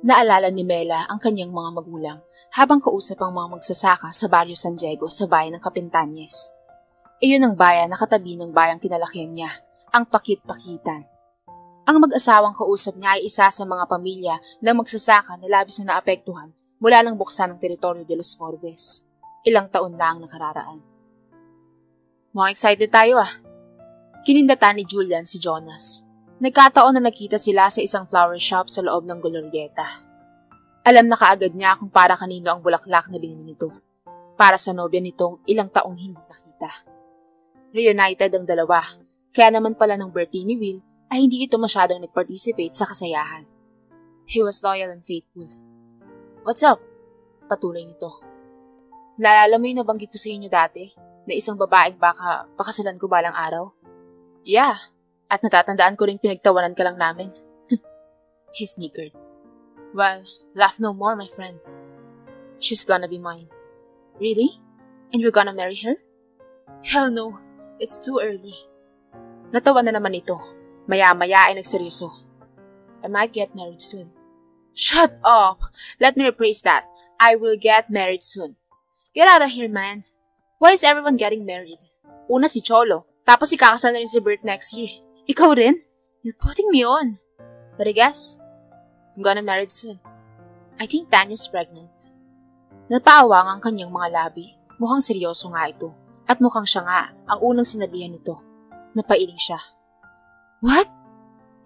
Naalala ni Mela ang kanyang mga magulang habang kausap ang mga magsasaka sa Barrio San Diego sa bayan ng Capitanes. Iyon ang bayan na katabi ng bayang kinalakihan niya, ang Pakit-Pakitan. Ang mag-asawang kausap niya ay isa sa mga pamilya ng magsasaka na labis na naapektuhan mula nang buksan ng teritoryo de los Forbes. Ilang taon na ang nakararaan. Mukhang excited tayo Kinindatan ni Julian si Jonas. Nagkataon na nakita sila sa isang flower shop sa loob ng Glorieta. Alam na kaagad niya kung para kanino ang bulaklak na binili nito. Para sa nobya nitong ilang taong hindi nakita. Reunited ang dalawa, kaya naman pala ng birthday ni Will ay hindi ito masyadong nag-participate sa kasayahan. He was loyal and faithful. What's up? Patuloy nito. Naalala mo yung nabanggit ko sa inyo dati na isang babaeng baka pakasalan ko balang araw? Yeah, at natatandaan ko rin pinagtawanan ka lang namin. He snickered. Well, laugh no more, my friend. She's gonna be mine. Really? And you're gonna marry her? Hell no, it's too early. Natawa na naman ito. Maya-maya ay nagseryoso. I might get married soon. Shut up! Let me rephrase that. I will get married soon. Get out of here, man. Why is everyone getting married? Una si Cholo, tapos ikakasal na rin si Bert next year. Ikaw rin? You're putting me on. But I guess, I'm gonna marry soon. I think Tanya's pregnant. Napaawang ang kanyang mga labi. Mukhang seryoso nga ito. At mukhang siya nga ang unang sinabihan nito. Napailing siya. What?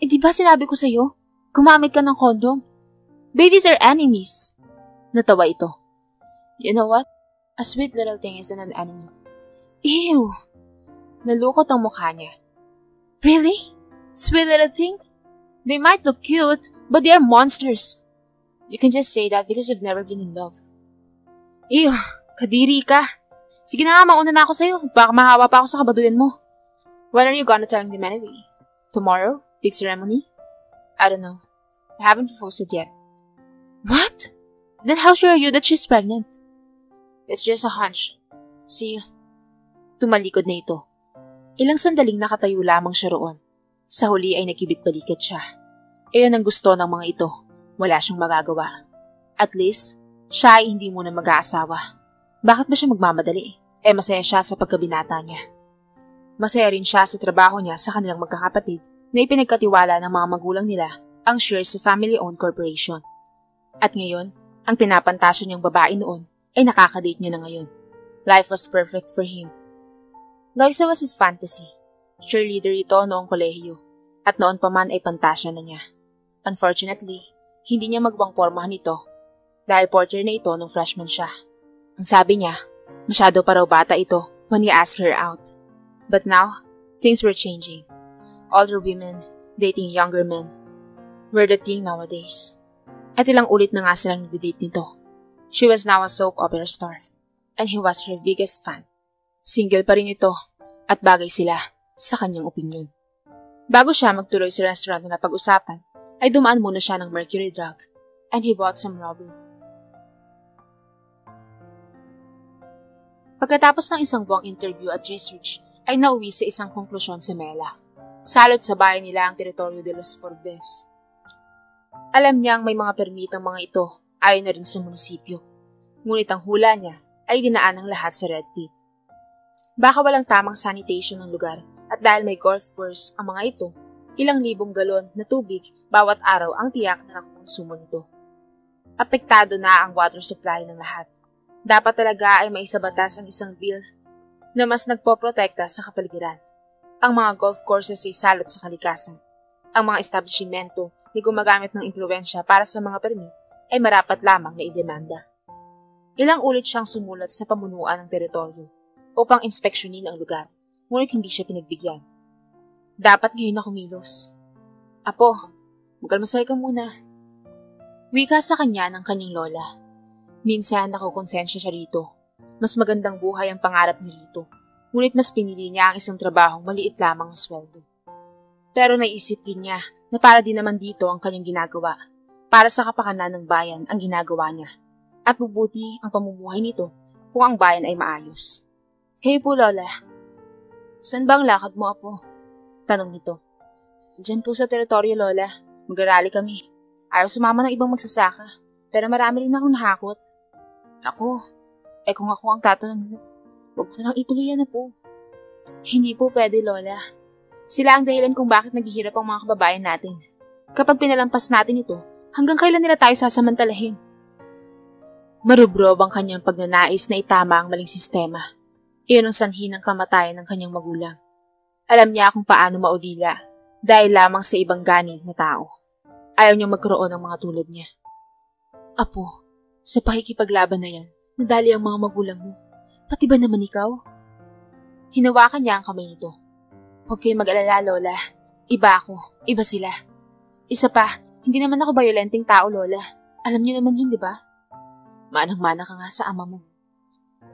Eh di ba sinabi ko sa'yo? Gumamit ka ng condom. Babies are enemies. Natawa ito. You know what? A sweet little thing isn't an enemy. Ew! Nalukot ang mukha niya. Really? Sweet little thing? They might look cute, but they are monsters. You can just say that because you've never been in love. Ew! Kadiri ka. Sige na nga, mauna na ako sa'yo. Baka mahawa pa ako sa kabaduyan mo. When are you gonna tell them anyway? Tomorrow? Big ceremony? I don't know. I haven't proposed yet. What? Then how sure are you that she's pregnant? It's just a hunch. See, tumalikod na ito. Ilang sandaling nakatayo lamang siya roon. Sa huli ay nagkibit-balikat siya. Iyon ang gusto ng mga ito. Wala siyang magagawa. At least, siya ay hindi muna mag-aasawa. Bakit ba siya magmamadali? Masaya siya sa pagkabinata niya. Masaya rin siya sa trabaho niya sa kanilang magkakapatid na ipinagkatiwala ng mga magulang nila ang shares sa family-owned corporation. At ngayon, ang pinapantasya niyang babae noon ay nakakadate niya na ngayon. Life was perfect for him. Loisa was his fantasy. Cheerleader ito noong kolehiyo at noon pa man ay pantasya na niya. Unfortunately, hindi niya magwang pormahan ito dahil porter na ito nung freshman siya. Ang sabi niya, masyado pa raw bata ito when he asked her out. But now, things were changing. Older women dating younger men were the thing nowadays. At ilang ulit na nga silang nagdidate nito. She was now a soap opera star and he was her biggest fan. Single pa rin ito at bagay sila sa kanyang opinyon. Bago siya magtuloy sa restaurant na napag-usapan, ay dumaan muna siya ng Mercury Drug and he bought some rubber. Pagkatapos ng isang buwang interview at research, ay nauwi sa isang konklusyon si Mela. Salot sa bayan nila ang teritoryo de los Forbes. Alam niyang may mga permit ang mga ito ayon na rin sa munisipyo. Ngunit ang hula niya ay dinaan ng lahat sa red tape. Baka walang tamang sanitation ng lugar at dahil may golf course ang mga ito, ilang libong galon na tubig bawat araw ang tiyak na nakukonsumo nito. Apektado na ang water supply ng lahat. Dapat talaga ay maisabatas ang isang bill na mas nagpoprotekta sa kapaligiran. Ang mga golf courses ay salot sa kalikasan. Ang mga establishmento na gumagamit ng impluwensya para sa mga permit ay marapat lamang na idemanda. Ilang ulit siyang sumulat sa pamunuan ng teritoryo upang inspeksyonin ang lugar, ngunit hindi siya pinagbigyan. Dapat ngayon na kumilos. Apo, magkalmasay ka muna. Wika sa kanya ng kanyang lola. Minsan nakukonsensya siya rito. Mas magandang buhay ang pangarap niya rito, ngunit mas pinili niya ang isang trabahong maliit lamang ang sweldo. Pero naisip din niya na para din naman dito ang kanyang ginagawa, para sa kapakanan ng bayan ang ginagawa niya, at bubuti ang pamumuhay nito kung ang bayan ay maayos. Kayo po, Lola. Saan ba ang lakad mo, Apo? Tanong nito. Diyan po sa teritoryo, Lola. Mag-arali kami. Ayaw sumama ng ibang magsasaka, pero marami rin akong nahakot. Ako, kung ako ang tatanong mo, huwag mo na lang ituloy yan na po. Hindi po pwede, Lola. Sila ang dahilan kung bakit naghihirap ang mga kababayan natin. Kapag pinalampas natin ito, hanggang kailan nila tayo sasamantalahin? Marubrob ang kanyang pagnanais na itama ang maling sistema. Iyon ang sanhi ng kamatayan ng kanyang magulang. Alam niya kung paano maulila dahil lamang sa ibang ganid na tao. Ayaw niyang magkaroon ng mga tulad niya. Apo, sa pakikipaglaban na yan, nadali ang mga magulang mo. Pati ba naman ikaw? Hinawakan niya ang kamay nito. Huwag kayong mag-alala, Lola. Iba ako. Iba sila. Isa pa, hindi naman ako bayolenteng tao, Lola. Alam niyo naman yun, di ba? Manang-mana ka nga sa ama mo.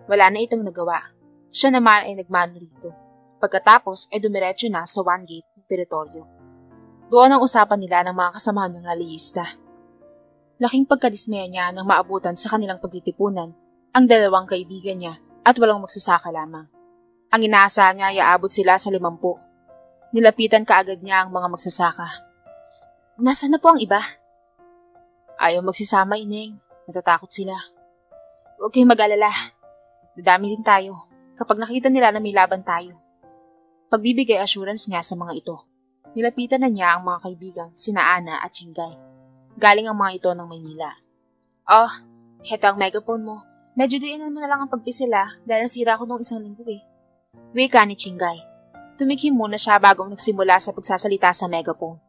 Wala na itong nagawa. Siya naman ay nagmano rito. Pagkatapos ay dumiretso na sa one gate ng teritoryo. Doon ang usapan nila ng mga kasamahan ng rallyista. Laking pagkadismaya niya nang maabutan sa kanilang pagtitipunan ang dalawang kaibigan niya at walang magsasaka lamang. Ang inaasahan niya ay aabot sila sa 50. Nilapitan kaagad niya ang mga magsasaka. Nasaan na po ang iba? Ayaw magsisama, Ineng. Natatakot sila. Huwag kayong mag-alala. Dadami rin tayo kapag nakita nila na may laban tayo. Pagbibigay assurance niya sa mga ito. Nilapitan na niya ang mga kaibigang sina Ana at Chingay. Galing ang mga ito ng Maynila. Oh, heto ang megaphone mo. Medyo diinan mo na lang ang pagpisila dahil nasira ko nung isang linggo eh. Wika ni Chingay. Tumikim muna siya bago nagsimula sa pagsasalita sa megaphone.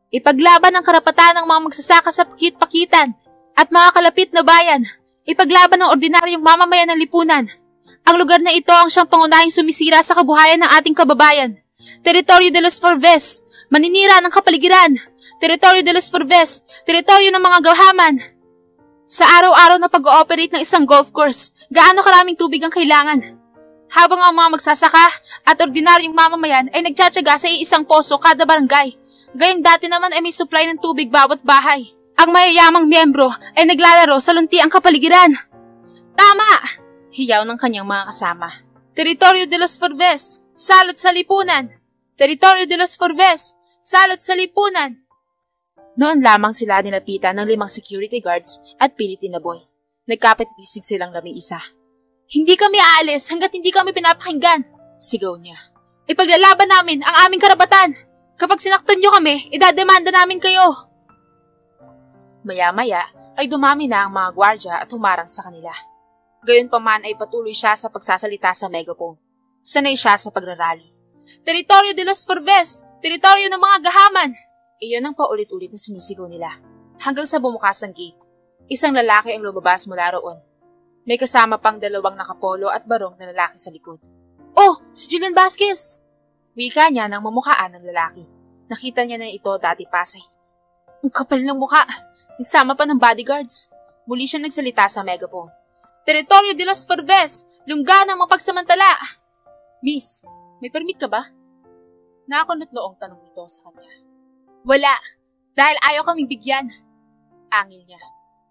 Ipaglaban ang karapatan ng mga magsasaka sa pakit-pakitan at mga kalapit na bayan. Ipaglaban ng ordinaryong mamamayan ng lipunan. Ang lugar na ito ang siyang pangunahing sumisira sa kabuhayan ng ating kababayan. Teritoryo de los Forbes, maninira ng kapaligiran. Teritoryo de los Forbes, teritoryo ng mga gahaman. Sa araw-araw na pag-ooperate ng isang golf course, gaano karaming tubig ang kailangan? Habang ang mga magsasaka at ordinaryong mamamayan ay nagtsatsaga sa isang poso kada barangay. Gayong dati naman ay may supply ng tubig bawat bahay. Ang mayayamang miyembro ay naglalaro sa luntiang kapaligiran. Tama! Hiyaw ng kanyang mga kasama. Teritoryo de los Forbes, salot sa lipunan! Teritoryo de los Forbes, salot sa lipunan! Noon lamang sila nilapitan ng 5 security guards at pilit na boy. Nagkapit-bisig silang lami-isa. Hindi kami aalis hanggat hindi kami pinapakinggan, sigaw niya. Ipaglalaban namin ang aming karapatan. Kapag sinaktan niyo kami, idademanda namin kayo. Maya-maya ay dumami na ang mga gwardya at humarang sa kanila. Gayunpaman ay patuloy siya sa pagsasalita sa megaphone. Sanay siya sa pagrarally. Teritoryo de los Forbes! Teritoryo ng mga gahaman! Iyon ang paulit-ulit na sinisigaw nila. Hanggang sa bumukas ang gate. Isang lalaki ang lumabas mula roon. May kasama pang 2 nakapolo at barong na lalaki sa likod. Oh! Si Julian Vasquez! Wika niya nang mamukhaan ng lalaki. Nakita niya na ito dati pa sa hini. Ang kapal ng mukha! Nagsama pa ng bodyguards. Muli siya nagsalita sa megaphone. Teritoryo de los Forbes! Lungga ng mapagsamantala! Miss, may permit ka ba? Nakakunot noong tanong nito sa kanya. Wala, dahil ayaw kaming bigyan. Angil niya.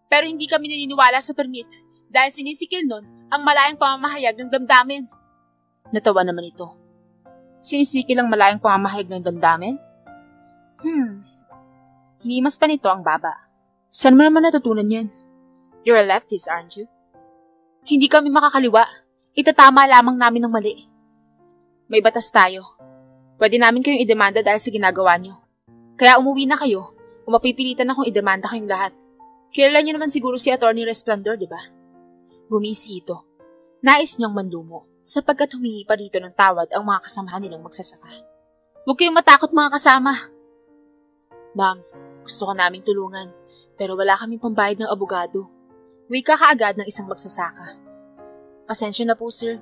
Pero hindi kami naniniwala sa permit dahil sinisikil nun ang malayang pamamahayag ng damdamin. Natawa naman ito. Sinisikil ang malayang pamamahayag ng damdamin? Hinimas pa nito ang baba. Saan mo naman natutunan yan? You're a leftist, aren't you? Hindi kami makakaliwa. Itatama lamang namin ng mali. May batas tayo. Pwede namin kayong idemanda dahil sa ginagawa nyo. Kaya umuwi na kayo o mapipilitan akong idemanda kayong lahat. Kilala niyo naman siguro si Attorney Resplendor, di ba? Gumisi ito. Nais niyang manlumo sapagkat humingi pa rito ng tawad ang mga kasamahan nilang magsasaka. Huwag kayong matakot mga kasama. Ma'am, gusto ka naming tulungan pero wala kaming pambayad ng abogado. Wika kaagad ng isang magsasaka. Pasensya na po sir.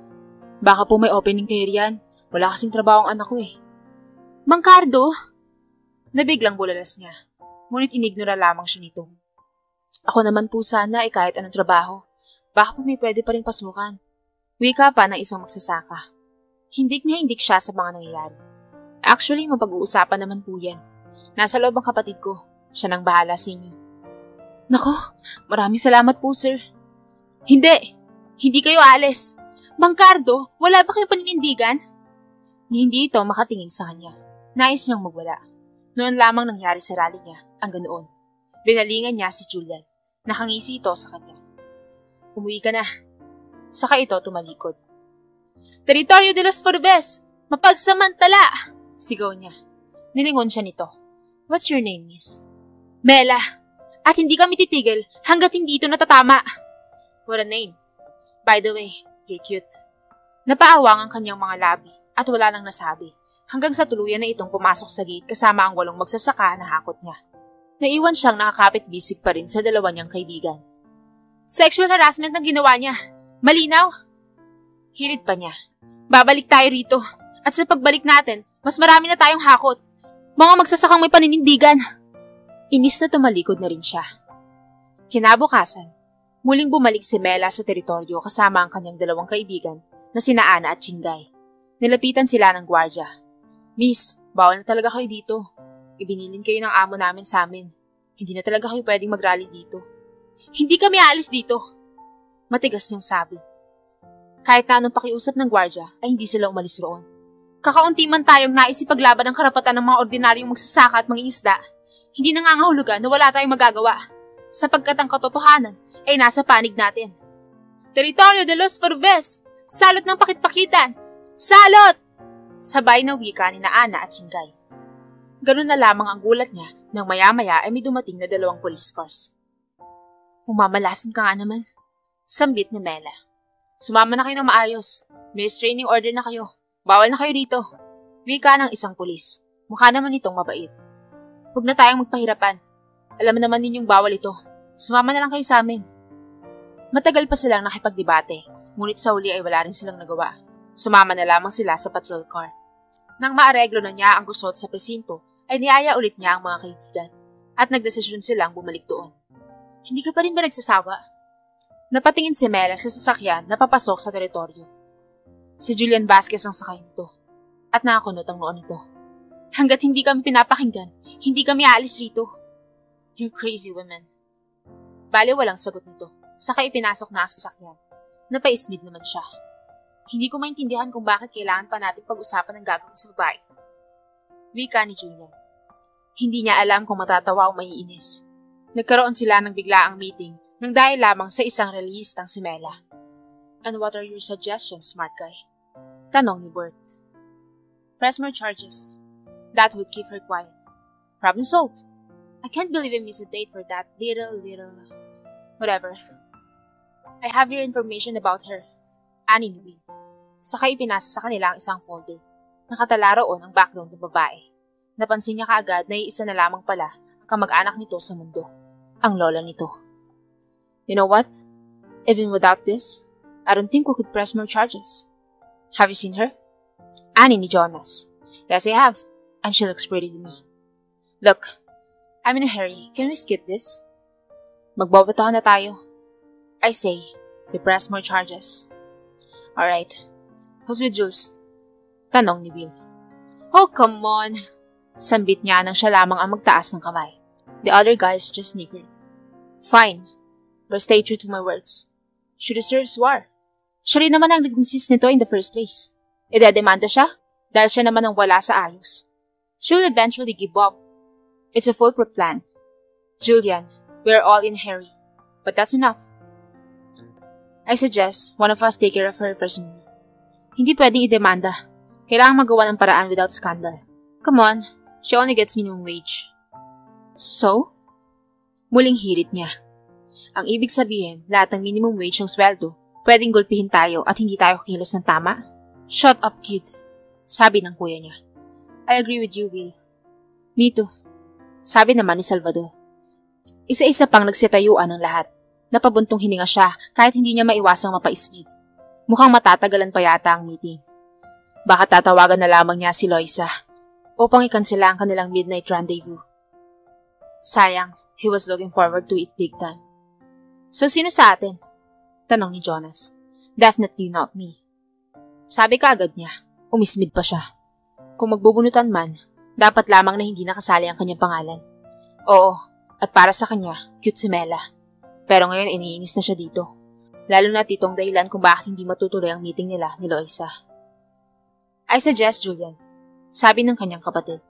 Baka po may opening kayo riyan. Wala kasing trabaho ang anak ko eh. Mang Cardo? Nabiglang bulalas niya. Ngunit inignora lamang siya nito. Ako naman po sana ay kahit anong trabaho. Baka po may pwede pa rin pasukan. Wika pa ng isang magsasaka. Hindik na hindik siya sa mga nangyayari. Actually, mapag-uusapan naman po yan. Nasa loob ang kapatid ko. Siya nang bahala sa inyo. Nako, maraming salamat po sir. Hindi. Hindi kayo alis. Mang Cardo, wala ba kayong paninindigan? Hindi ito makatingin sa kanya. Nais niyang magwala. Noon lamang nangyari sa rally niya, ang ganoon. Binalingan niya si Julian. Nakangisi ito sa kanya. Umuwi ka na. Saka ito tumalikod. Teritoryo de los Forbes! Mapagsamantala! Sigaw niya. Nilingon siya nito. What's your name, miss? Mela. At hindi kami titigil hanggat hindi ito natatama. What a name. By the way, you're cute. Napaawang ang kanyang mga labi at wala nang nasabi hanggang sa tuluyan na itong pumasok sa gate kasama ang 8 magsasaka na hakot niya. Naiwan siyang nakakapit-bisig pa rin sa dalawa niyang kaibigan. Sexual harassment ang ginawa niya. Malinaw? Hirit pa niya. Babalik tayo rito. At sa pagbalik natin, mas marami na tayong hakot. Mga magsasakang may paninindigan. Inis na tumalikod na rin siya. Kinabukasan, muling bumalik si Mela sa teritoryo kasama ang kanyang 2 kaibigan na sina Ana at Chingay. Nilapitan sila ng gwardya. Miss, bawal na talaga kayo dito. Ibinilin kayo ng amo namin sa amin. Hindi na talaga kayo pwedeng mag-rally dito. Hindi kami aalis dito. Matigas niyang sabi. Kahit na anong pakiusap ng gwardya ay hindi sila umalis roon. Kakaunti man tayong naisipaglaban ang karapatan ng mga ordinaryong magsasaka at mangingisda, hindi nangangahulugan na wala tayong magagawa, sapagkat ang katotohanan ay nasa panig natin. Teritoryo de los Forbes! Salot ng pakit-pakitan! Salot! Sabay na wika ni Ana at Chingay. Ganun na lamang ang gulat niya nang maya-maya ay may dumating na 2 police cars. Kung mamalasin ka nga naman, sambit ni Mela. Sumama na kayo ng maayos. May restraining order na kayo. Bawal na kayo rito. Wika ng isang pulis. Mukha naman itong mabait. Huwag na tayong magpahirapan. Alam naman ninyong bawal ito. Sumama na lang kayo sa amin. Matagal pa silang nakipagdebate, ngunit sa huli ay wala rin silang nagawa. Sumama na lamang sila sa patrol car. Nang maareglo na niya ang gusot sa presinto, ay niyaya ulit niya ang mga kaibigan at nagdesisyon silang bumalik doon. Hindi ka pa rin ba nagsasawa? Napatingin si Mela sa sasakyan na papasok sa teritoryo. Si Julian Vasquez ang sakay nito at nakakunot ang noo nito. Hanggat hindi kami pinapakinggan, hindi kami aalis rito. You're crazy women. Bale walang sagot nito, saka ipinasok na ang sasakyan. Napaismid naman siya. Hindi ko maintindihan kung bakit kailangan pa natin pag-usapan ng gagawin sa babae. Wika ni Julian. Hindi niya alam kung matatawa o maiinis. Nagkaroon sila ng biglaang meeting nang dahil lamang sa isang relihistang si Mela. And what are your suggestions, smart guy? Tanong ni Bert. Press more charges. That would keep her quiet. Problem solved. I can't believe I missed a date for that little... Whatever. I have your information about her. Ani ni Will. Saka ipinasa sa kanila ang isang folder. Nakatala roon ang background ng babae. Napansin niya kaagad na iisa na lamang pala ang kamag-anak nito sa mundo. Ang lola nito. You know what? Even without this, I don't think we could press more charges. Have you seen her? Ani ni Jonas. Yes, I have. And she looks pretty to me. Look, I'm in a hurry. Can we skip this? Magbobotohan na tayo. I say, we press more charges. Alright. Who's with Jules? Tanong ni Will. Oh, come on. Sambit niya nang siya lamang ang magtaas ng kamay. The other guys just snickered. Fine. But stay true to my words. She deserves war. Siya rin naman ang nag-insist nito in the first place. Idedemanda siya dahil siya naman ang wala sa ayos. She will eventually give up. It's a foolproof plan. Julian, we are all in a hurry. But that's enough. I suggest one of us take care of her personally. Hindi pwedeng idemanda. Kailangang magawa ng paraan without scandal. Come on, she only gets minimum wage. So? Muling hirit niya. Ang ibig sabihin, lahat ng minimum wage ng sweldo, pwedeng gulpihin tayo at hindi tayo kilos ng tama? Shut up, kid. Sabi ng kuya niya. I agree with you, Will. Me too. Sabi naman ni Salvador. Isa-isa pang nagsitayuan ng lahat. Napabuntong hininga siya kahit hindi niya maiwasang mapaismid. Mukhang matatagalan pa yata ang meeting. Baka tatawagan na lamang niya si Loisa upang ikansela ang kanilang midnight rendezvous. Sayang, he was looking forward to it big time. So sino sa atin? Tanong ni Jonas. Definitely not me. Sabi kaagad niya, umismid pa siya. Kung magbubunutan man, dapat lamang na hindi nakasali ang kanyang pangalan. Oo, at para sa kanya, cute si Mela. Pero ngayon iniinis na siya dito. Lalo na itong dahilan kung bakit hindi matutuloy ang meeting nila ni Loisa. I suggest, Julian. Sabi ng kanyang kapatid.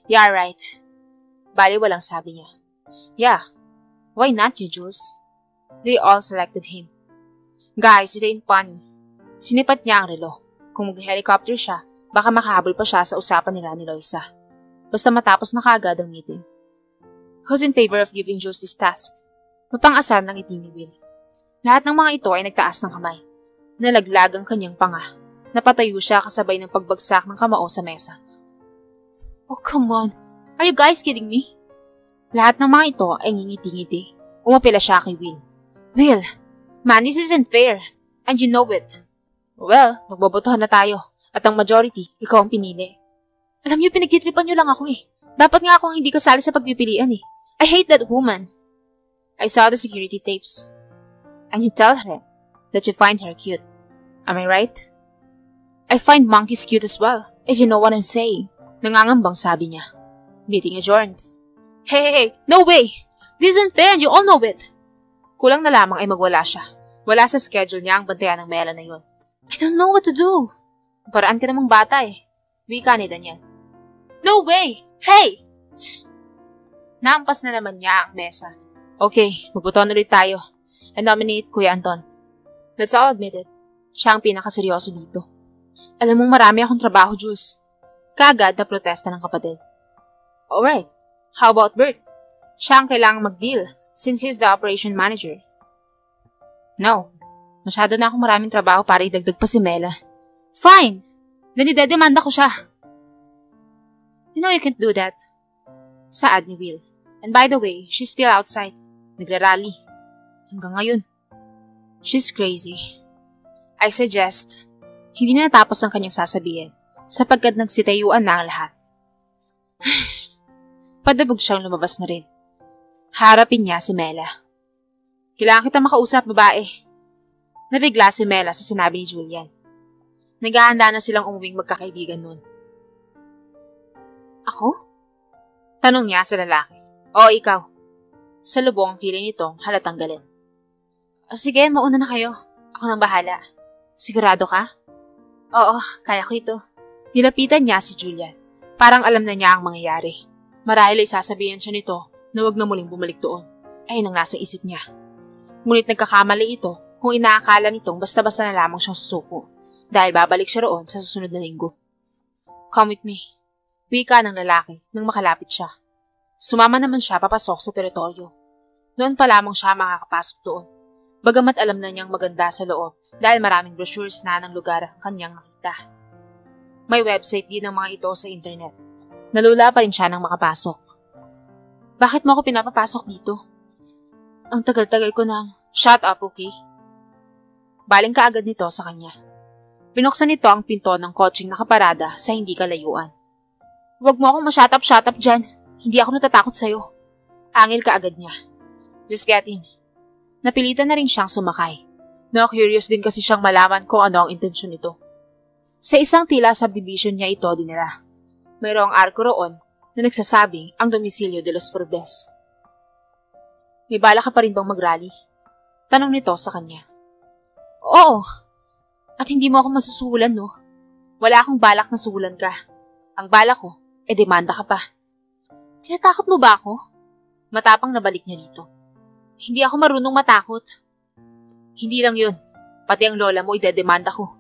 Yeah, right. Bali walang sabi niya. Yeah, Why not you, Jules? They all selected him. Guys, it ain't funny. Sinipat niya ang relo. Kung mag-helicopter siya, baka makahabol pa siya sa usapan nila ni Loisa. Basta matapos na kaagad ang meeting. Who's in favor of giving Jules this task? Mapang-asar ng ngiti ni Will. Lahat ng mga ito ay nagtaas ng kamay. Nalaglag ang kanyang panga. Napatayo siya kasabay ng pagbagsak ng kamao sa mesa. Oh, come on. Are you guys kidding me? Lahat ng mga ito ay ngingiti-ngiti. Umapila siya kay Will. Will, man, this isn't fair. And you know it. Well, magbobotohan na tayo. At ang majority, ikaw ang pinili. Alam niyo, pinagtitripan niyo lang ako eh. Dapat nga akong hindi kasali sa pagpipilian eh. I hate that woman. I saw the security tapes. And you tell her that you find her cute. Am I right? I find monkeys cute as well, if you know what I'm saying. Nangangambang sabi niya. Meeting adjourned. Hey, no way! This isn't fair and you all know it. Kulang na lamang ay magwala siya. Wala sa schedule niya ang bantayan ng Mela na yun. I don't know what to do. Paraan ka namang bata eh. Wika ni Daniel. No way! Hey! Naampas na naman niya ang mesa. Okay, magbuton ulit tayo. And nominate Kuya Anton. Let's all admit it. Siya ang pinakaseryoso dito. Alam mong marami akong trabaho, Jules. Kaagad na protesta ng kapatid. Alright, how about Bert? Siya ang kailangang mag-deal since he's the operation manager. No, masyado na akong maraming trabaho para idagdag pa si Mela. Fine! Nanidedemanda ko siya. You know you can't do that. Saad ni Will. And by the way, she's still outside. Nagrarally. Hanggang ngayon. She's crazy. I suggest, hindi na natapos ang kanyang sasabihin sapagkat nagsitayuan na ang lahat. Padabog siyang lumabas na rin. Harapin niya si Mela. Kailangan kita makausap, babae. Nabigla si Mela sa sinabi ni Julian. Naghahanda na silang umuwing magkakaibigan nun. Ako? Tanong niya sa lalaki. O, ikaw. Sa lubong ang kiling nitong halatang galit. Sige, mauna na kayo. Ako nang bahala. Sigurado ka? Oo, kaya ko ito. Nilapitan niya si Julian. Parang alam na niya ang mangyayari. Marahil ay sasabihin siya nito na wag na muling bumalik doon. Ayun ang nasa isip niya. Ngunit nagkakamali ito kung inaakala nitong basta-basta na lamang siyang susuko dahil babalik siya roon sa susunod na linggo. Come with me. Wika ng lalaki nang makalapit siya. Sumama naman siya papasok sa teritoryo. Noon pa lamang siya makakapasok doon. Bagamat alam na niyang maganda sa loob dahil maraming brochures na ng lugar ang kanyang nakita. May website din ng mga ito sa internet. Nalula pa rin siya nang makapasok. Bakit mo ako pinapapasok dito? Ang tagal-tagal ko nang, shut up, okay? Baling ka agad nito sa kanya. Pinuksan nito ang pinto ng kotseng nakaparada sa hindi kalayuan. Huwag mo akong ma-shut up dyan. Hindi ako natatakot sa'yo. Angil ka agad niya. Just get in. Napilitan na rin siyang sumakay. Na-curious din kasi siyang malaman kung ano ang intensyon nito. Sa isang tila subdivision niya ito dinala. Mayroong arko roon na nagsasabing ang domisilyo de los Forbes. May bala ka pa rin bang mag-rally? Tanong nito sa kanya. Oo. At hindi mo ako masusulan, no? Wala akong balak na suhulan ka. Ang balak ko, demanda ka pa. Tinatakot mo ba ako? Matapang nabalik niya dito. Hindi ako marunong matakot. Hindi lang yun. Pati ang lola mo idedemanda ko.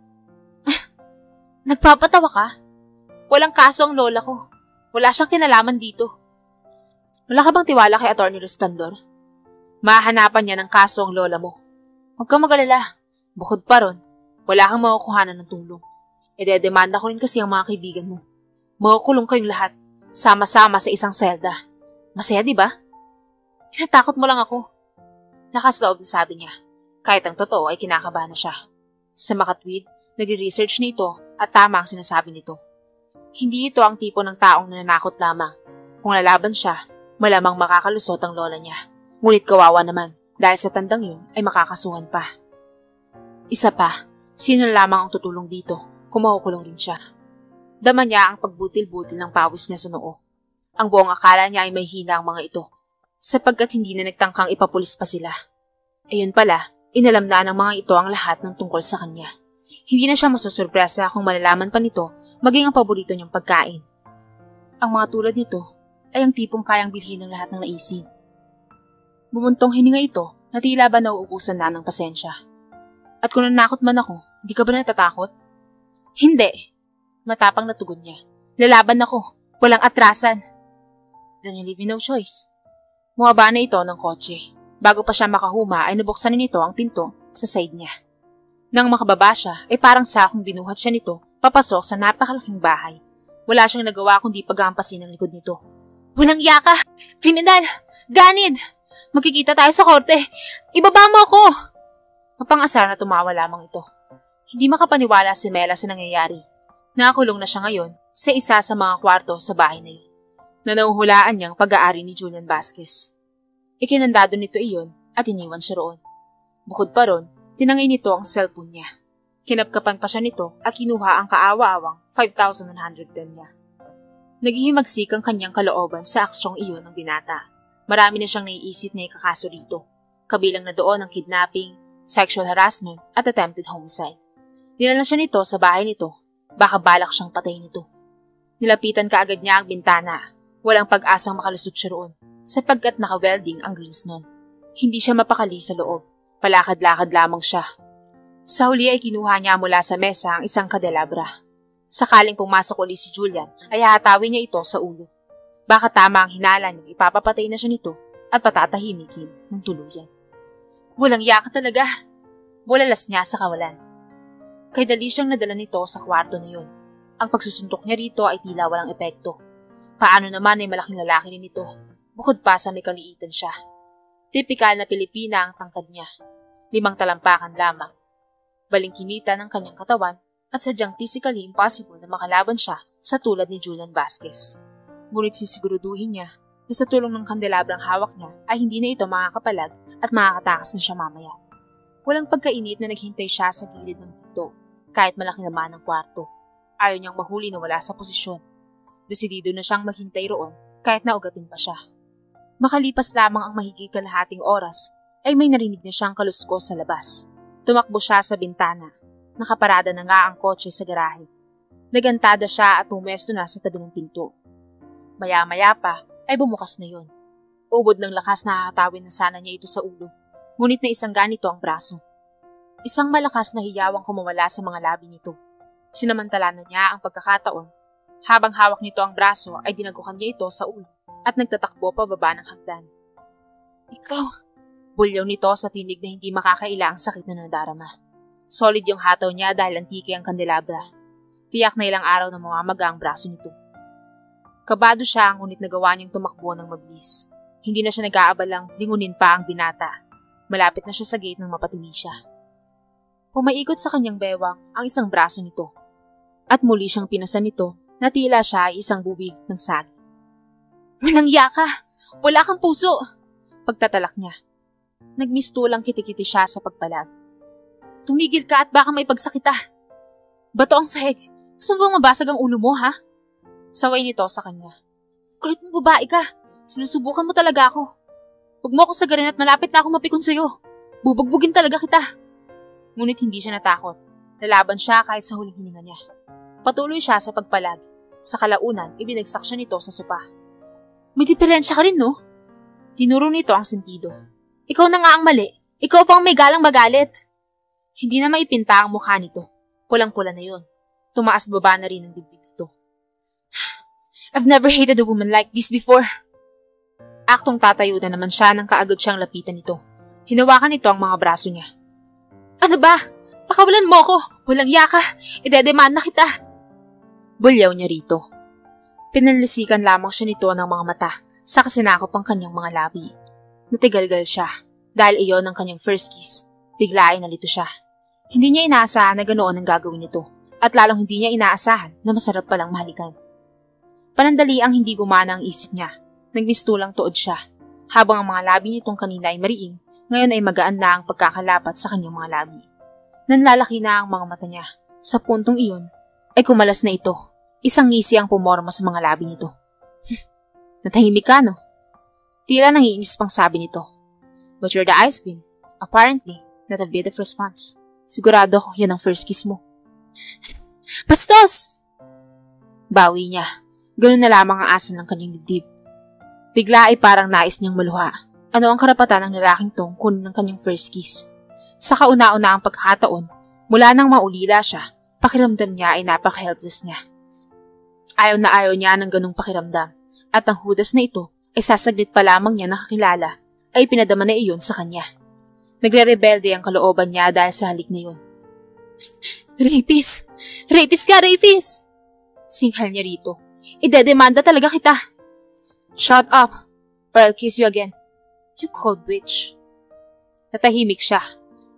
Nagpapatawa ka? Walang kaso ang lola ko. Wala siyang kinalaman dito. Wala ka bang tiwala kay Atty. Resplandor? Mahahanapan niya ng kaso ang lola mo. Huwag kang mag-alala. Bukod pa ron, wala kang makukuhanan ng tulong. Idedemanda ko rin kasi ang mga kaibigan mo. Makukulong kayong lahat. Sama-sama sa isang selda. Masaya, di ba? Tinatakot mo lang ako. Lakas loob na sabi niya. Kahit ang totoo ay kinakabahan na siya. Sa makatwid, nagre-research nito at tama ang sinasabi nito. Hindi ito ang tipo ng taong nananakot lamang. Kung lalaban siya, malamang makakalusot ang lola niya. Ngunit kawawa naman dahil sa tandang yun ay makakasuhan pa. Isa pa, sino lamang ang tutulong dito kung makukulong rin siya. Dama niya ang pagbutil-butil ng pawis niya sa noo. Ang buong akala niya ay may hina ang mga ito, sapagkat hindi na nagtangkang ipapulis pa sila. Ayun pala, inalam na ng mga ito ang lahat ng tungkol sa kanya. Hindi na siya masusurpresa kung malalaman pa nito maging ang paborito niyang pagkain. Ang mga tulad nito ay ang tipong kayang bilhin ng lahat ng naisin. Bumuntong hininga ito na tila ba nauubusan na ng pasensya. At kung nanakot man ako, hindi ka ba natatakot? Hindi. Matapang na tugon niya. Lalaban ako. Walang atrasan. Then you leave me no choice. Bumaba na ito ng kotse. Bago pa siya makahuma ay nabuksan nito ang pinto sa side niya. Nang makababa siya ay parang sakong binuhat siya nito papasok sa napakalaking bahay. Wala siyang nagawa kundi paghahampasin ang likod nito. Walang yaka! Kriminal! Ganid! Magkikita tayo sa korte! Ibaba mo ako! Mapang-asar na tumawa lamang ito. Hindi makapaniwala si Mela sa nangyayari. Nakakulong na siya ngayon sa isa sa mga kwarto sa bahay na yun, na nauhulaan niyang pag-aari ni Julian Vasquez. Ikinandado nito iyon at iniwan siya roon. Bukod pa ron, tinangay nito ang cellphone niya. Kinapkapan pa siya nito at kinuha ang kaawa-awang 5,110 niya. Naghihimagsik ang kanyang kalooban sa aksyong iyon ng binata. Marami na siyang naiisip na ikakaso rito, kabilang na doon ang kidnapping, sexual harassment at attempted homicide. Dinala siya nito sa bahay nito, baka balak siyang patay nito. Nilapitan kaagad niya ang bintana. Walang pag-asang makalusot siya roon, sapagkat naka-welding ang grills nun. Hindi siya mapakali sa loob. Palakad-lakad lamang siya. Sa huli ay kinuha niya mula sa mesa ang isang kandelabra. Sakaling pumasok uli si Julian, ay hahatawin niya ito sa ulo. Baka tama ang hinala niya, ipapapatay na siya nito at patatahimikin ng tuluyan. Walang yaka talaga. Bulalas niya sa kawalan. Kay dali siyang nadala nito sa kwarto na yun. Ang pagsusuntok niya rito ay tila walang epekto. Paano naman ay malaking lalaki rin ito, bukod pa sa may kaliitan siya. Tipikal na Pilipina ang tangkad niya. 5 talampakan lamang. Balingkinita ng kanyang katawan at sadyang physically impossible na makalaban siya sa tulad ni Julian Vasquez. Ngunit sisiguraduhin niya na sa tulong ng kandelabrang hawak niya ay hindi na ito makakapalag at makakatakas na siya mamaya. Walang pagkainit na naghintay siya sa gilid ng pinto, kahit malaki naman ang kwarto. Ayaw niyang mahuli na wala sa posisyon. Desidido na siyang maghintay roon kahit naugatin pa siya. Makalipas lamang ang mahigit kalahating oras ay may narinig na siyang kaluskos sa labas. Tumakbo siya sa bintana. Nakaparada na nga ang kotse sa garahe. Nagantada siya at pumesto na sa tabi ng pinto. Maya-maya pa ay bumukas na yun. Ubod ng lakas na hahatawin na sana niya ito sa ulo. Ngunit na isang ganito ang braso. Isang malakas na hiyawang kumawala sa mga labi nito. Sinamantala na niya ang pagkakataon. Habang hawak nito ang braso ay dinagukan niya ito sa ulo at nagtatakbo pababa ng hagdan. Ikaw! Bulyaw nito sa tinig na hindi makakaila ang sakit na nadarama. Solid yung hataw niya dahil antike ang kandelabra. Tiyak na ilang araw na mamamaga ang braso nito. Kabado siya ngunit nagawa niyang tumakbo ng mabilis. Hindi na siya nag-aabalang lingunin pa ang binata. Malapit na siya sa gate nang mapatili siya. Pumaikot sa kanyang bewang ang isang braso nito. At muli siyang pinasan nito na tila siya ay isang bubig ng saging. Walang yaka! Wala kang puso! Pagtatalak niya. Nagmistulang kitikiti siya sa pagpalag. Tumigil ka at baka may pagsakita. Bato ang sahig. Gusto mo bang mabasag ang ulo mo, ha? Saway nito sa kanya. Kulit mo babae ka. Sinusubukan mo talaga ako. Huwag mo ako sagarin at malapit na ako mapikon sa'yo. Bubugbugin talaga kita. Ngunit hindi siya natakot. Lalaban siya kahit sa huling hininga niya. Patuloy siya sa pagpalag. Sa kalaunan, ibinagsak siya nito sa sopa. May diferensya ka rin, no? Tinuro nito ang sentido. Ikaw na nga ang mali. Ikaw pang may galang magalit. Hindi na maipinta ang mukha nito. Pulang-pula na yun. Tumaas baba na rin ang dibdib nito. I've never hated a woman like this before. Aktong tatayo na naman siya nang kaagad siyang lapitan nito. Hinawakan nito ang mga braso niya. Ano ba? Pakawalan mo ako. Walang yaka. Idedemand na kita. Bulyaw niya rito. Pinalisikan lamang siya nito ng mga mata sa kasinakop ang kanyang mga labi. Natigalgal siya dahil iyon ang kanyang first kiss. Bigla ay nalito siya. Hindi niya inaasahan na ganoon ang gagawin nito at lalong hindi niya inaasahan na masarap palang mahalikan. Panandali ang hindi gumana ang isip niya. Nagmistulang tuod siya. Habang ang mga labi nitong kanina ay mariing, ngayon ay magaan na ang pagkakalapat sa kanyang mga labi. Nanlalaki na ang mga mata niya. Sa puntong iyon ay kumalas na ito. Isang ngisi ang pumorma sa mga labi nito. Natahimik ka, no? Tila nangiinis pang sabi nito. But you're the ice queen. Apparently, not a bit of response. Sigurado ako yan ang first kiss mo. Bastos! Bawi niya. Ganun na lamang ang asan ng kanyang dibdib. Bigla ay parang nais niyang maluha. Ano ang karapatan ng lalaking tong kunin ng kanyang first kiss? Sa kauna-una ang pagkakataon, mula nang maulila siya, pakiramdam niya ay napaka-helpless niya. Ayaw na ayaw niya ng ganung pakiramdam, at ang hudas na ito ay sasaglit pa lamang niya nakakilala, ay pinadama na iyon sa kanya. Nagre-rebelde ang kalooban niya dahil sa halik na yun. Rapist! Rapist ka, rapist! Singhal niya rito. Idedemanda talaga kita. Shut up, or I'll kiss you again. You cold witch. Natahimik siya.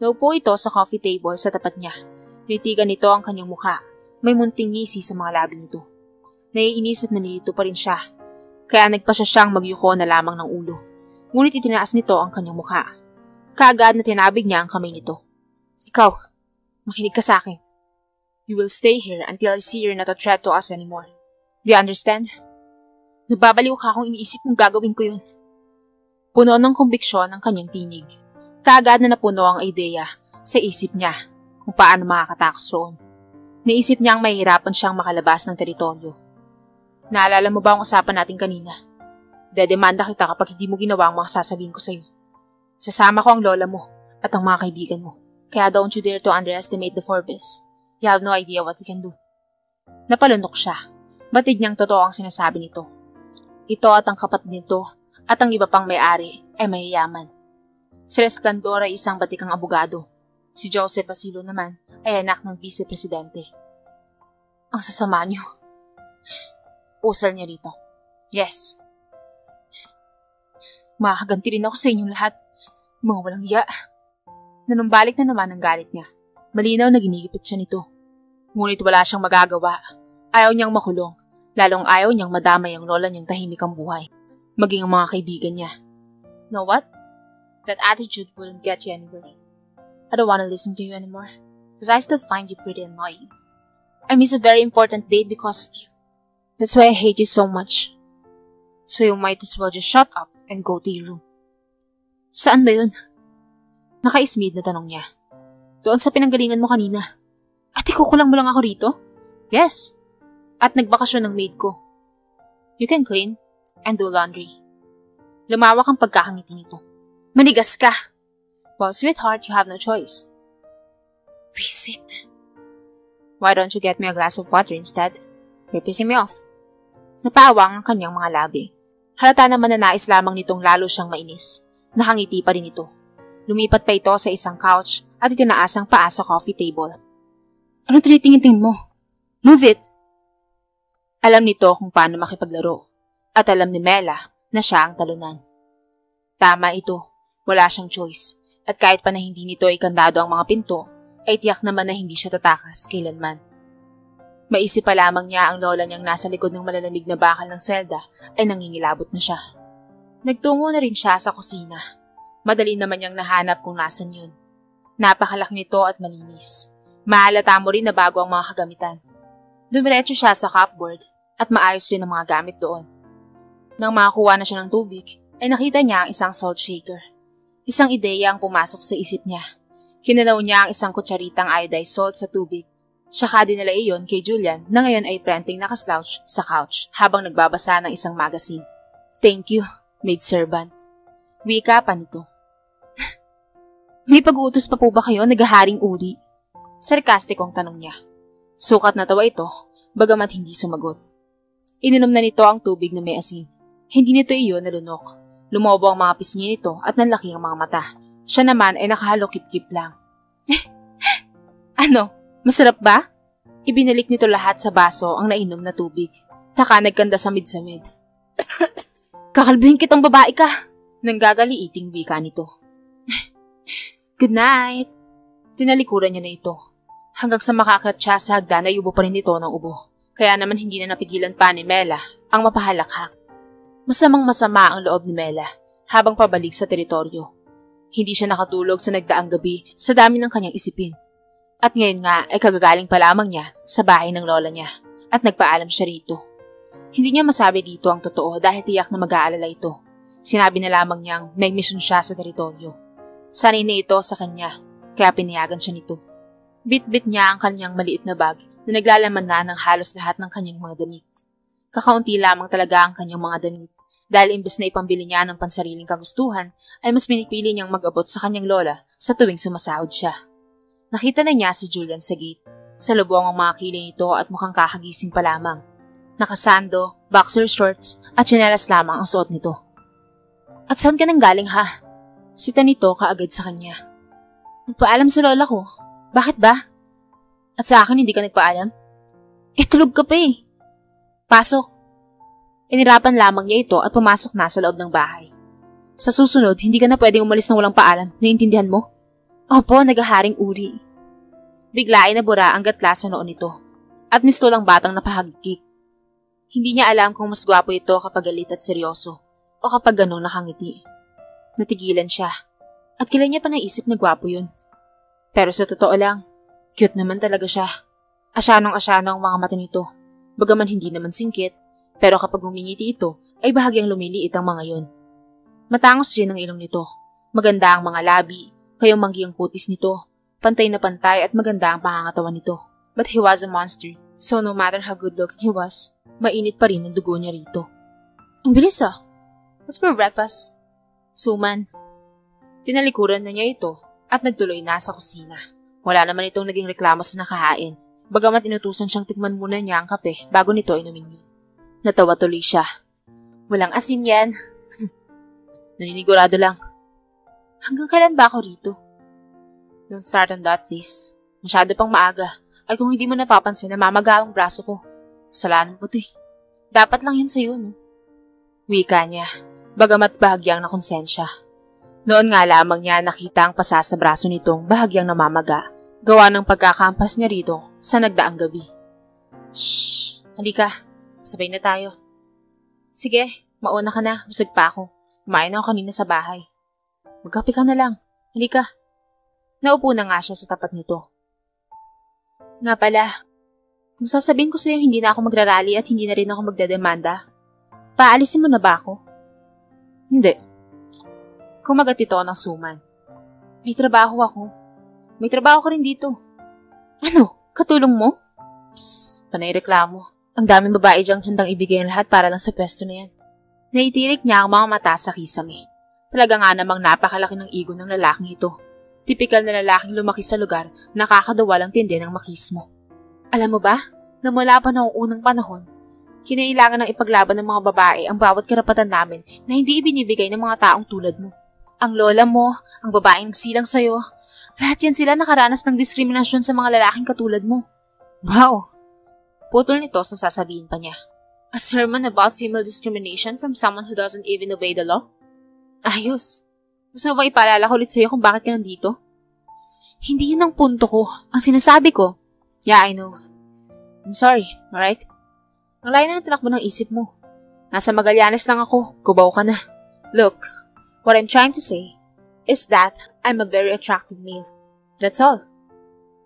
Naupo ito sa coffee table sa tapat niya. Nitigan nito ang kanyang mukha. May munting ngisi sa mga labi nito. Naiinis at nalilito pa rin siya. Kaya nagpasya siyang magyuko na lamang ng ulo. Ngunit itinaas nito ang kanyang mukha. Kaagad na tinabig niya ang kamay nito. Ikaw, makinig ka sa akin. You will stay here until I see you're not a threat to us anymore. Do you understand? Nagbabaliw ka kung iniisip mong gagawin ko yun. Puno ng kumbiksyon ang kanyang tinig. Kaagad na napuno ang ideya sa isip niya kung paano makakatakas roon. Naisip niyang mahihirapan siyang makalabas ng teritoryo. Naalala mo ba ang usapan natin kanina? Dedemanda kita kapag hindi mo ginawa ang mga sasabihin ko sa'yo. Sasama ko ang lola mo at ang mga kaibigan mo. Kaya don't you dare to underestimate the Forbes. You have no idea what we can do. Napalunok siya. Batid niyang totoo ang sinasabi nito. Ito at ang kapatid nito at ang iba pang may-ari ay mayayaman. Si Resplandor ay isang batikang abogado. Si Joseph Asilo naman ay anak ng vice-presidente. Ang sasama niyo. Usal niya rito. Yes. Makakaganti rin ako sa inyong lahat. Mga walang hiya. Nanumbalik na naman ang galit niya. Malinaw na ginigipit siya nito. Ngunit wala siyang magagawa. Ayaw niyang makulong. Lalong ayaw niyang madamay ang lola niyang tahimik ang buhay. Maging ang mga kaibigan niya. Know what? That attitude wouldn't get you anywhere. I don't want to listen to you anymore. Because I still find you pretty annoying. I miss a very important date because of you. That's why I hate you so much. So you might as well just shut up and go to your room. Saan ba yun? Naka-ismid na tanong niya. Doon sa pinanggalingan mo kanina. At ikukulang mo lang ako rito? Yes. At nagbakasyon ng maid ko. You can clean and do laundry. Lumawak ang pagkakangiti nito. Manigas ka. Well, sweetheart, you have no choice. Visit. Why don't you get me a glass of water instead? You're pissing me off. Napawang ang kanyang mga labi. Halata naman na nais lamang nitong lalo siyang mainis. Nakangiti pa rin ito. Lumipat pa ito sa isang couch at itinaas ang paa sa coffee table. Ano tinitingin mo? Move it! Alam nito kung paano makipaglaro. At alam ni Mela na siya ang talunan. Tama ito. Wala siyang choice. At kahit pa na hindi nito ikandado ang mga pinto, ay tiyak naman na hindi siya tatakas kailanman. Maisip pa lamang niya ang lola niyang nasa likod ng malalamig na bakal ng selda ay nangingilabot na siya. Nagtungo na rin siya sa kusina. Madali naman niyang nahanap kung nasan yun. Napakalaki nito at malinis. Mahalata mo rin na bago ang mga kagamitan. Dumiretso siya sa cupboard at maayos rin ang mga gamit doon. Nang makakuha na siya ng tubig, ay nakita niya ang isang salt shaker. Isang ideya ang pumasok sa isip niya. Kinanaw niya ang isang kutsaritang iodized salt sa tubig. Saka dinala iyon kay Julian na ngayon ay prenting nakaslouch sa couch habang nagbabasa ng isang magazine. Thank you, maidservant. Wika pa nito. May pag-uutos pa po ba kayo, naghaharing uri? Sarkastikong tanong niya. Sukat na tawa ito, bagamat hindi sumagot. Ininom na nito ang tubig na may asin. Hindi nito iyon nalunok. Lumobo ang mga pisngi nito at nanlaki ang mga mata. Siya naman ay nakahalokip-kip lang. Ano? Masarap ba? Ibinalik nito lahat sa baso ang nainom na tubig. Tsaka nagkanda samid-samid. Kakalbuhin kitang babae ka! Nanggagaliiting wika nito. Good night! Tinalikuran niya na ito. Hanggang sa makakat siya sa hagdan ay ubo pa rin ito ng ubo. Kaya naman hindi na napigilan pa ni Mela ang mapahalakhak. Masamang-masama ang loob ni Mela habang pabalik sa teritoryo. Hindi siya nakatulog sa nagdaang gabi sa dami ng kanyang isipin. At ngayon nga ay kagagaling pa lamang niya sa bahay ng lola niya at nagpaalam siya rito. Hindi niya masabi dito ang totoo dahil tiyak na mag-aalala ito. Sinabi na lamang niyang may misyon siya sa teritoryo. Sanay na ito sa kanya kaya pinayagan siya nito. Bit-bit niya ang kanyang maliit na bag na naglalaman na ng halos lahat ng kanyang mga damit. Kakaunti lamang talaga ang kanyang mga damit dahil imbes na ipambili niya ng pansariling kagustuhan, ay mas pinipili niyang mag-abot sa kanyang lola sa tuwing sumasahod siya. Nakita na niya si Julian sa gate. Sa lubong ang mga kilay nito at mukhang kakagising pa lamang. Nakasando, boxer shorts at tsinelas lamang ang suot nito. At saan ka nang galing ha? Sita nito kaagad sa kanya. Nagpaalam sa lola ko. Bakit ba? At sa akin hindi ka nagpaalam? Tulog ka pa eh. Pasok. Inirapan lamang niya ito at pumasok na sa loob ng bahay. Sa susunod, hindi ka na pwedeng umalis ng walang paalam. Naiintindihan mo? Opo, nagaharing uri. Bigla ay nabura ang gatla sa noon nito at misto lang batang napahagkik. Hindi niya alam kung mas gwapo ito kapag galit at seryoso o kapag ganun nakangiti. Natigilan siya at kailan niya pa naisip na gwapo yun. Pero sa totoo lang, cute naman talaga siya. Asyanong-asyano ang mga mata nito, bagaman hindi naman singkit, pero kapag humingiti ito ay bahagyang lumiliit ang mga yun. Matangos rin ang ilong nito, maganda ang mga labi, kayong manggi ang kutis nito, pantay na pantay at maganda ang pangangatawan nito. But he was a monster, so no matter how good looking he was, mainit pa rin ang dugo niya rito. Ang bilis ah! What's for breakfast? Suman. Tinalikuran na niya ito at nagtuloy na sa kusina. Wala naman itong naging reklamo sa nakahain, bagamat inutusan siyang tikman muna niya ang kape bago nito inumin yun. Natawa tuloy siya. Walang asin yan. Naninigurado lang. Hanggang kailan ba ako rito? Don't start on that, please. Masyado pang maaga. Ay kung hindi mo napapansin, namamaga ang braso ko. Kasalanan mo to eh. Dapat lang yan sa'yo, no? Wika niya, bagamat bahagyang nakonsensya. Noon nga lamang niya nakita ang pasa sa braso nitong bahagyang namamaga, gawa ng pagkakampas niya rito sa nagdaang gabi. Shhh! Halika, sabay na tayo. Sige, mauna ka na, busog pa ako. Kumain na ako kanina sa bahay. Magkape ka na lang, halika. Naupo na nga siya sa tapat nito. Nga pala, kung sasabihin ko sa'yo hindi na ako magrarally at hindi na rin ako magdedemanda, paalisin mo na ba ako? Hindi. Kumagat ito ng suman. May trabaho ako. May trabaho ka rin dito. Ano? Katulong mo? Psst, panay reklamo. Ang daming babae diyang handang ibigay ang lahat para lang sa pwesto na yan. Naitirik niya ang mga mata sa kisame. Talaga nga namang napakalaki ng ego ng lalaking ito. Tipikal na lalaking lumaki sa lugar, nakakadawalang tindi ng makismo. Alam mo ba, na mula pa noong unang panahon, kinailangan ng ipaglaban ng mga babae ang bawat karapatan namin na hindi ibinibigay ng mga taong tulad mo. Ang lola mo, ang babaeng nagsilang sa'yo, lahat yan sila nakaranas ng diskriminasyon sa mga lalaking katulad mo. Wow! Putol nito sa sasabihin pa niya. A sermon about female discrimination from someone who doesn't even obey the law? Ayos! Gusto mo ba ipaalala ko ulit sa'yo kung bakit ka nandito? Hindi yun ang punto ko. Ang sinasabi ko, yeah, I know. I'm sorry, alright? Ang layo na ng tinakbo ng isip mo. Nasa Magallanes lang ako, kubaw ka na. Look, what I'm trying to say is that I'm a very attractive male. That's all.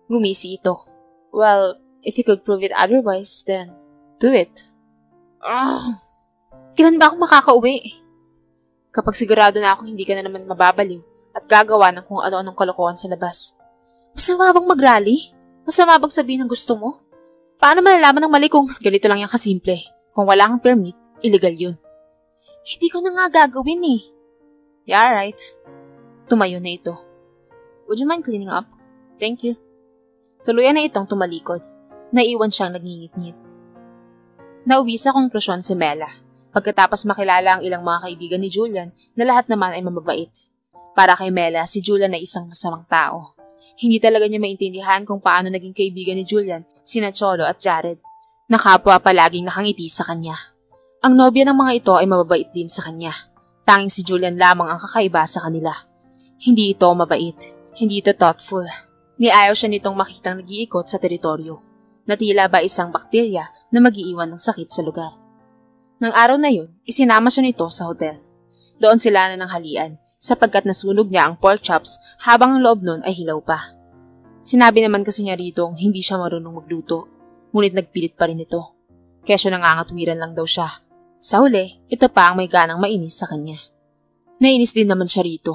Gumisi ito. Well, if you could prove it otherwise, then do it. Kailan ba ako makakauwi? Kapag sigurado na ako hindi ka na naman mababaliw at gagawa ng kung ano-anong kalokohan sa labas. Masama bang mag-rally? Masama bang sabihin ang gusto mo? Paano malalaman ng mali kung ganito lang yung kasimple? Kung wala kang permit, illegal yun. Hindi ko na nga gagawin eh. Yeah, right. Tumayo na ito. Would you mind cleaning up? Thank you. Tuluyan na itong tumalikod. Naiwan siyang nagngingit-ngit. Nauwi sa konklusyon si Mela. Pagkatapos makilala ang ilang mga kaibigan ni Julian na lahat naman ay mamabait. Para kay Mela, si Julian ay isang masamang tao. Hindi talaga niya maintindihan kung paano naging kaibigan ni Julian sina Cholo at Jared. Nakapwa palaging nakangiti sa kanya. Ang nobya ng mga ito ay mababait din sa kanya. Tanging si Julian lamang ang kakaiba sa kanila. Hindi ito mabait. Hindi ito thoughtful. Niayaw siya nitong makitang nag-iikot sa teritoryo. Na tila ba isang bakterya na mag-iiwan ng sakit sa lugar. Nang araw na yun, isinama siya nito sa hotel. Doon sila na ng halian, sapagkat nasunog niya ang pork chops habang ang loob nun ay hilaw pa. Sinabi naman kasi niya rito hindi siya marunong magluto, ngunit nagpilit pa rin ito. Kesyo nangangatwiran lang daw siya. Sa huli, ito pa ang may ganang mainis sa kanya. Nainis din naman siya rito.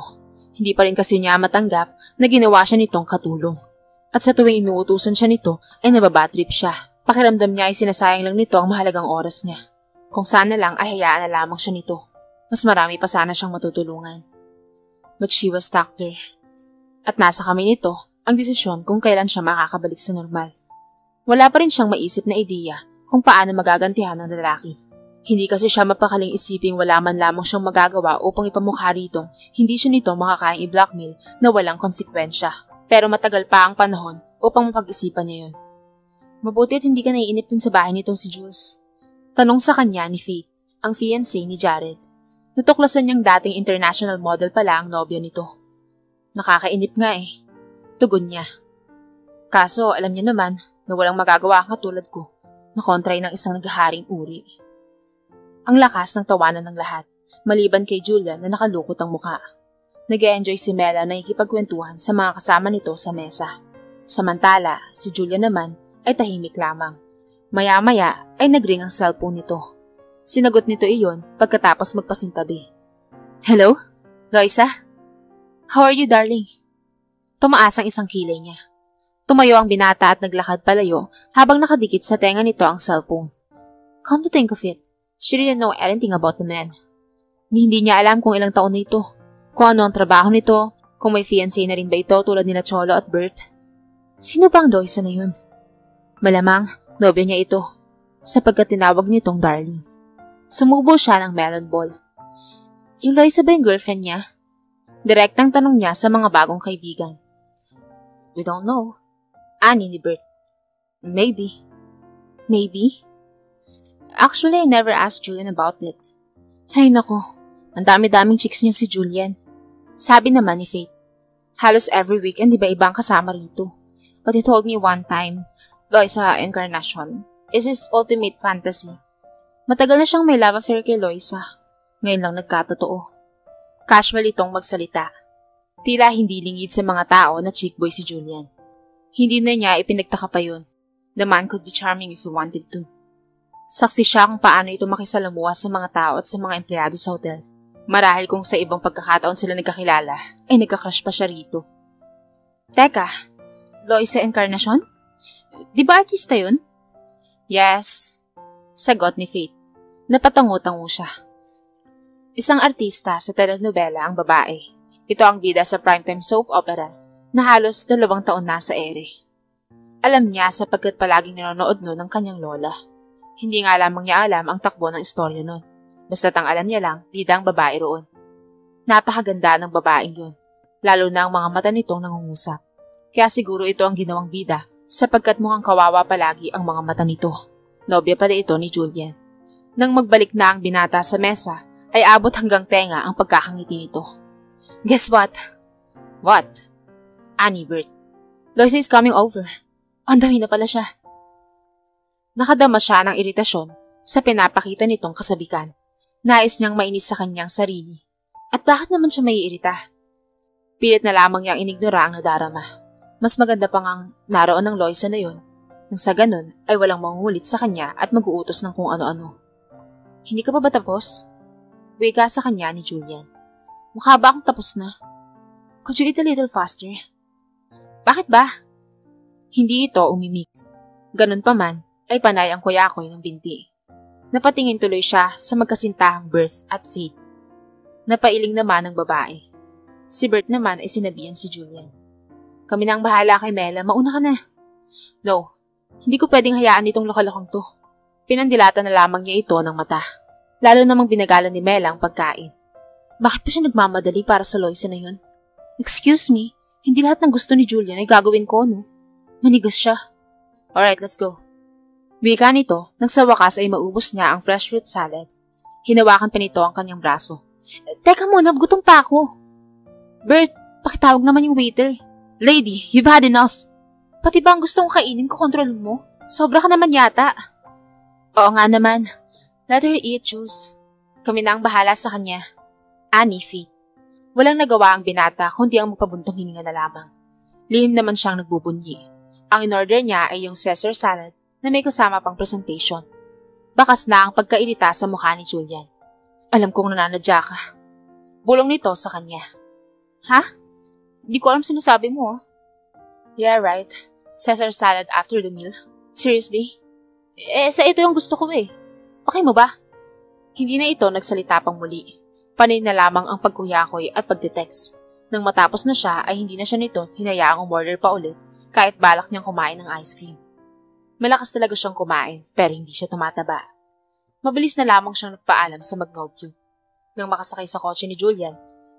Hindi pa rin kasi niya matanggap na ginawa siya nitong katulong. At sa tuwing inuutusan siya nito ay nababatrip siya. Pakiramdam niya ay sinasayang lang nito ang mahalagang oras niya. Kung saan na lang ay hayaan na lamang siya nito. Mas marami pa sana siyang matutulungan. But she was stuck there. At nasa kami nito ang desisyon kung kailan siya makakabalik sa normal. Wala pa rin siyang maisip na ideya kung paano magagantihan ng lalaki. Hindi kasi siya mapakaling isiping wala man lamang siyang magagawa upang ipamukha ritong hindi siya nito makakayang i-blackmail na walang konsekwensya. Pero matagal pa ang panahon upang mapag-isipan niya yun. Mabuti at hindi ka naiinip dun sa bahay nitong si Jules. Tanong sa kanya ni Faith, ang fiancé ni Jared. Natuklasan niyang dating international model pala ang nobyo nito. Nakakainip nga eh. Tugon niya. Kaso alam niya naman na walang magagawa ang katulad ko na kontray ng isang naghaharing uri. Ang lakas ng tawanan ng lahat, maliban kay Julian na nakalukot ang muka. Nag-e-enjoy si Mela na ikipagkwentuhan sa mga kasama nito sa mesa. Samantala, si Julian naman ay tahimik lamang. Maya-maya ay nagring ang cellphone nito. Sinagot nito iyon pagkatapos magpasintabi. Hello? Loisa? How are you, darling? Tumaas ang isang kilay niya. Tumayo ang binata at naglakad palayo habang nakadikit sa tenga nito ang cellphone. Come to think of it, she didn't know anything about the man. Hindi niya alam kung ilang taon na ito, kung ano ang trabaho nito, kung may fiancé na rin ba ito tulad nila Cholo at Bert. Sino bang Loisa na yun? Malamang, nobyo niya ito, sapagkat tinawag nitong darling. Sumubo siya ng melon ball. Yung Loisa ba yung girlfriend niya? Direktang tanong niya sa mga bagong kaibigan. We don't know. Ani ni Bert. Maybe. Maybe? Actually, I never asked Julian about it. Ay nako, ang dami-daming chicks niya si Julian. Sabi naman ni Faith. Halos every weekend iba-ibang kasama rito. But he told me one time, Loisa Encarnacion is his ultimate fantasy. Matagal na siyang may love affair kay Loisa. Ngayon lang nagkatotoo. Casual itong magsalita. Tila hindi lingid sa mga tao na chick boy si Julian. Hindi na niya ipinagtaka pa yun. The man could be charming if he wanted to. Saksi siya kung paano ito makisalamuha sa mga tao at sa mga empleyado sa hotel. Marahil kung sa ibang pagkakataon sila nagkakilala, ay nagka-crush pa siya rito. Teka, Loisa Encarnacion? Di ba artista yun? Yes, sagot ni Faith. Napatango-tango siya. Isang artista sa telenovela ang babae. Ito ang bida sa primetime soap opera na halos 2 taon na sa ere. Alam niya sapagkat palaging nanonood nun ng kanyang lola. Hindi nga lamang niya alam ang takbo ng istorya nun. Basta't ang alam niya lang, bida ang babae roon. Napakaganda ng babaeng yun, lalo na ang mga mata nitong nangungusap. Kaya siguro ito ang ginawang bida sapagkat mukhang kawawa palagi ang mga mata nito. Nobya pala ito ni Julian. Nang magbalik na ang binata sa mesa, ay abot hanggang tenga ang pagkakangiti nito. Guess what? What? Ani Bert. Loisa is coming over. Ang dami na pala siya. Nakadama siya ng iritasyon sa pinapakita nitong kasabikan. Nais niyang mainis sa kanyang sarili. At bakit naman siya maiirita? Pilit na lamang niyang inignora ang nadarama. Mas maganda pa ngang naroon ng Loisa na yun. Nang sa ganun ay walang mangungulit sa kanya at mag-uutos ng kung ano-ano. Hindi ka pa ba tapos? Wika sa kanya ni Julian. Mukha ba akong tapos na? Could you eat a little faster? Bakit ba? Hindi ito umimik. Ganun pa man ay panay ang kuyakoy ng binti. Napatingin tuloy siya sa magkasintahang Bert at Faith. Napailing naman ng babae. Si Bert naman ay sinabihan si Julian. Kami na ang bahala kay Mela, mauna ka na. No, hindi ko pwedeng hayaan itong lokalokong to. Pinandilata na lamang niya ito ng mata. Lalo namang binagalan ni Mela ang pagkain. Bakit pa siya nagmamadali para sa Loisa na yun? Excuse me, hindi lahat ng gusto ni Julian ay gagawin ko, no? Manigas siya. Alright, let's go. Wika nito, nang sa wakas ay maubos niya ang fresh fruit salad. Hinawakan pa nito ang kanyang braso. Teka muna, gutom pa ako. Bert, pakitawag naman yung waiter. Lady, you've had enough. Pati ba ang gusto kong kainin ko kontrolin mo? Sobra ka naman yata. Oo nga naman. Let her eat, Jules. Kami na ang bahala sa kanya. Ani, Faith. Walang nagawa ang binata kundi ang magpabuntong hininga na lamang. Lihim naman siyang nagbubunyi. Ang in-order niya ay yung Caesar salad na may kasama pang presentation. Bakas na ang pagkairita sa mukha ni Julian. Alam kong nananadya ka. Bulong nito sa kanya. Ha? Hindi ko alam sinasabi mo. Yeah, right. Caesar salad after the meal. Seriously? Sa ito yung gusto ko eh. Okay mo ba? Hindi na ito nagsalita pang muli. Panay na lamang ang pagkuyakoy at pagte-text. Nang matapos na siya ay hindi na siya nito hinayaang umorder pa ulit kahit balak niyang kumain ng ice cream. Malakas talaga siyang kumain pero hindi siya tumataba. Mabilis na lamang siyang nagpaalam sa Magnolio. Nang makasakay sa kotse ni Julian,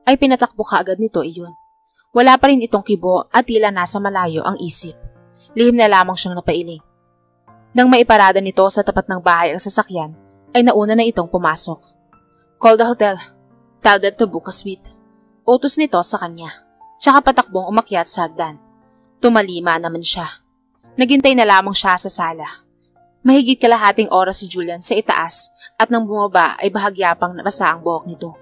ay pinatakbo kaagad nito iyon. Wala pa rin itong kibo at tila nasa malayo ang isip. Lihim na lamang siyang napailing. Nang maiparada nito sa tapat ng bahay ang sasakyan, ay nauna na itong pumasok. Call the hotel. Tell them to book a suite. Utos nito sa kanya. Tsaka patakbong umakyat sa hagdan. Tumalima naman siya. Naghintay na lamang siya sa sala. Mahigit kalahating oras si Julian sa itaas at nang bumaba ay bahagya pang nabasa ang buhok nito.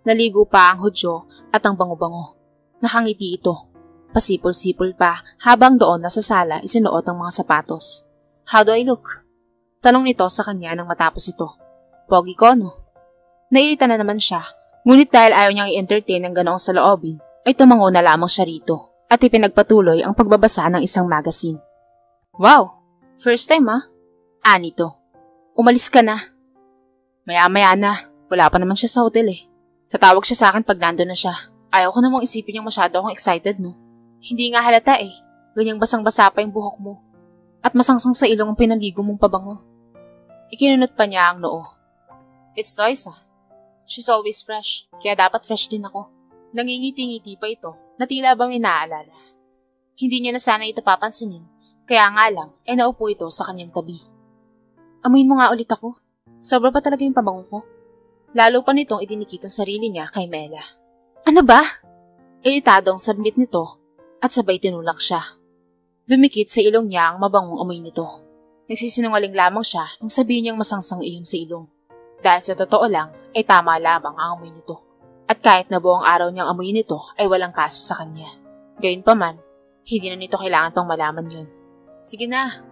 Naligo pa ang hudyo at ang bango-bango. Nakangiti ito. Pasipol-sipol pa habang doon nasa sala isinuot ang mga sapatos. How do I look? Tanong nito sa kanya nang matapos ito. Pogi ko, no? Nairita na naman siya, ngunit dahil ayaw niyang i-entertain ng ganoong saloobin, ay tumango na lamang siya rito at ipinagpatuloy ang pagbabasa ng isang magazine. Wow! First time Anito. Umalis ka na. Maya-maya na. Wala pa naman siya sa hotel eh. Tatawag siya sa akin pag nandun na siya. Ayaw ko namang isipin niyang masyado akong excited, no? Hindi nga halata eh. Ganyang basang-basa pa yung buhok mo. At masangsang sa ilong ang pinaligo mong pabango. Ikinunot pa niya ang noo. It's Loisa. She's always fresh. Kaya dapat fresh din ako. Nangingiti-ngiti pa ito na tila ba may naaalala. Hindi niya na sana ito papansinin. Kaya nga lang ay naupo ito sa kanyang tabi. Amuin mo nga ulit ako. Sobra pa talaga yung pabango ko. Lalo pa nitong idinikit ang sarili niya kay Mela. Ano ba? Iritado ang sabmit nito at sabay tinulak siya. Dumikit sa ilong niya ang mabangong amoy nito. Nagsisinungaling lamang siya nang sabihin niyang masangsang iyon sa ilong. Dahil sa totoo lang ay tama lamang ang amoy nito. At kahit na buong araw niyang amoy nito ay walang kaso sa kanya. Gayunpaman, hindi na nito kailangan pang malaman yun. Sige na.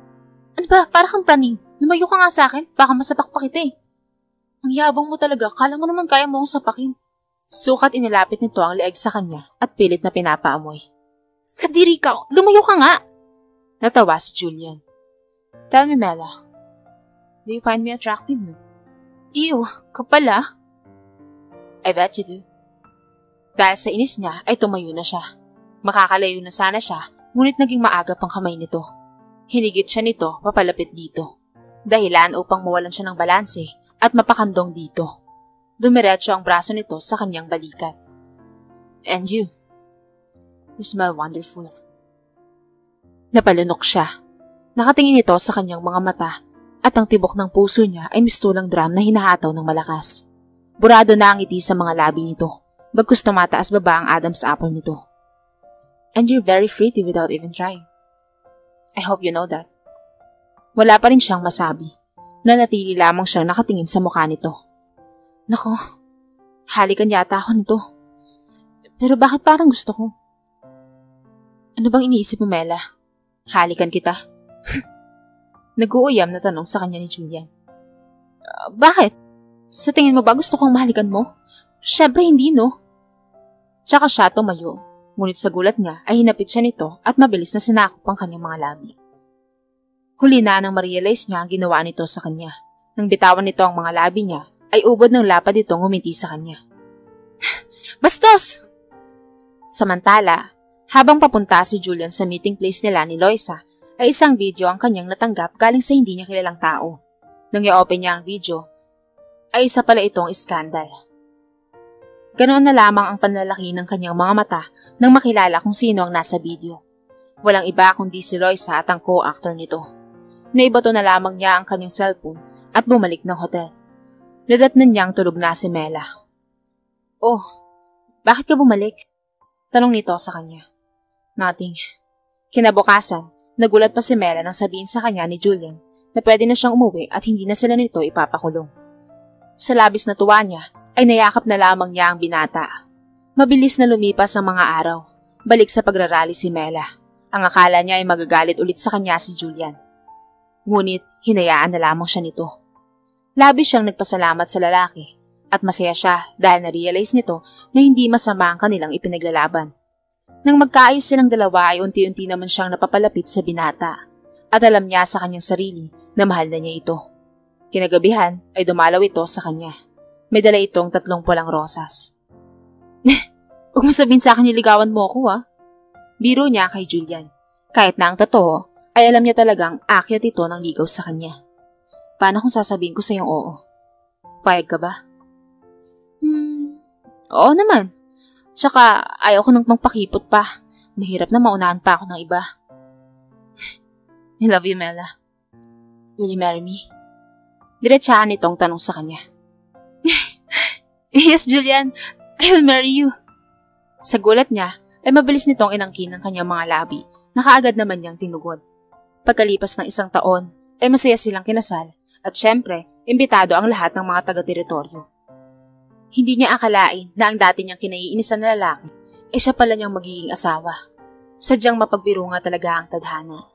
Ano ba? Para kang praning. Lumayo ka nga sa akin. Baka masapak pa kita eh. Ang yabang mo talaga. Kala mo naman kaya mo akong sapakin. Sukat inilapit nito ang leeg sa kanya at pilit na pinapaamoy. Kadiri ka. Lumayo ka nga. Natawa si Julian. Tell me, Mela. Do you find me attractive, no? Ew, kapal I bet you do. Dahil sa inis niya ay tumayo na siya. Makakalayo na sana siya, ngunit naging maagap ang kamay nito. Hinigit siya nito papalapit dito. Dahilan upang mawalan siya ng balanse at mapakandong dito. Dumiretso ang braso nito sa kanyang balikat. And you smell wonderful. Napalunok siya. Nakatingin ito sa kanyang mga mata at ang tibok ng puso niya ay mistulang drum na hinahataw ng malakas. Burado na ang ngiti sa mga labi nito, bagkus tumataas baba ang Adam's apple nito. And you're very pretty without even trying. I hope you know that. Wala pa rin siyang masabi. Nanatili lamang siyang nakatingin sa mukha nito. Nako, halikan yata ako nito. Pero bakit parang gusto ko? Ano bang iniisip mo, Mela? Halikan kita? Nag-uuyam na tanong sa kanya ni Julian. Bakit? Sa tingin mo ba gusto kong mahalikan mo? Syempre hindi, no? Tsaka siya tumayo. Ngunit sa gulat niya ay hinapit siya nito at mabilis na sinakop ang kanyang mga labi. Huli na nang ma-realize niya ang ginawa nito sa kanya. Nang bitawan nito ang mga labi niya, ay ubod ng lapad ito ngumiti sa kanya. Bastos! Samantala, habang papunta si Julian sa meeting place nila ni Loisa, ay isang video ang kanyang natanggap galing sa hindi niya kilalang tao. Nang i-open niya ang video, ay isa pala itong iskandal. Ganoon na lamang ang panlalaki ng kanyang mga mata nang makilala kung sino ang nasa video. Walang iba kundi si Loisa at ang co-actor nito. Naibato na lamang niya ang kanyang cellphone at bumalik ng hotel. Nadatnan niyang tulog na si Mela. Oh, bakit ka bumalik? Tanong nito sa kanya. Nothing. Kinabukasan, nagulat pa si Mela nang sabihin sa kanya ni Julian na pwede na siyang umuwi at hindi na sila nito ipapakulong. Sa labis na tuwa niya, ay nayakap na lamang niya ang binata. Mabilis na lumipas ang mga araw. Balik sa pagrarally si Mela. Ang akala niya ay magagalit ulit sa kanya si Julian. Ngunit hinayaan na lamang siya nito. Labis siyang nagpasalamat sa lalaki at masaya siya dahil na-realize nito na hindi masama ang kanilang ipinaglalaban. Nang magkaayos silang dalawa ay unti-unti naman siyang napapalapit sa binata at alam niya sa kanyang sarili na mahal na niya ito. Kinagabihan ay dumalaw ito sa kanya. May dala itong 3 pulang rosas. Huwag mo sabihin sa akin niligawan mo ako Biro niya kay Julian. Kahit na ang totoo, ay alam niya talagang akyat ito ng ligaw sa kanya. Paano kung sasabihin ko sa iyong oo? Payag ka ba? Oo naman. Tsaka ayaw ko nang magpakipot pa. Mahirap na maunahan pa ako ng iba. I love you, Mela. Will you marry me? Diretsahan itong tanong sa kanya. Yes, Julian. I will marry you. Sa gulat niya, ay mabilis nitong inangkin ang kanyang mga labi na kaagad naman niyang tinugon. Pagkalipas ng 1 taon, ay masaya silang kinasal at syempre, imbitado ang lahat ng mga taga-teritoryo. Hindi niya akalain na ang dati niyang kinaiinisan na lalaki ay siya pala niyang magiging asawa. Sadyang mapagbiro nga talaga ang tadhana.